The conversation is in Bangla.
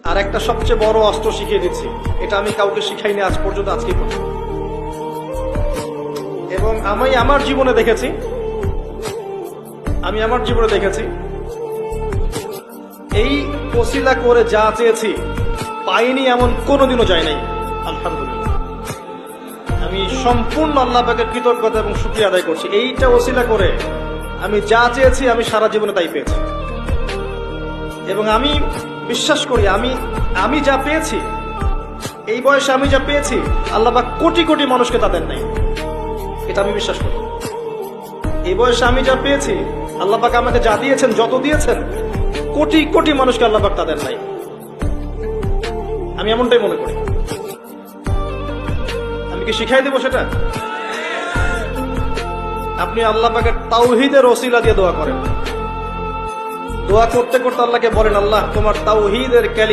আর একটা সবচেয়ে বড় অস্ত্র শিখিয়ে দিচ্ছি, এটা আমি কাউকে শিখাইনি আজ পর্যন্ত, আজকে প্রথম। এবং আমি আমার জীবনে দেখেছি এই ওসিলা করে যা চেয়েছি পাইনি এমন কোনোদিনও যায় নাই। আলহামদুলিল্লাহ, আমি সম্পূর্ণ আল্লাহ পাকের কৃতজ্ঞতা এবং শুকরিয়া আদায় করছি। এইটা ওসিলা করে আমি যা চেয়েছি আমি সারা জীবনে তাই পেয়েছি। এবং আমি বিশ্বাস করি আমি যা পেয়েছি, এই বয়সে আমি যা পেয়েছি, আল্লাহ পাক কোটি কোটি মানুষকে তা দেন নাই। এটা আমি বিশ্বাস করি। এই বয়সে আমি যা পেয়েছি, আল্লাহ পাক আমাকে যা দিয়েছেন, যত দিয়েছেন, কোটি কোটি মানুষকে আল্লাহ পাক তা দেন নাই। আমি এমনটাই মনে করি। আমি কি শিখাই দেবো সেটা? আপনি আল্লাহ পাকের তাওহীদের ওসিলা দিয়ে দোয়া করেন। দোয়া করতে করতে আল্লাহকে বলেন, আল্লাহ তোমার তাওহীদের কালিমা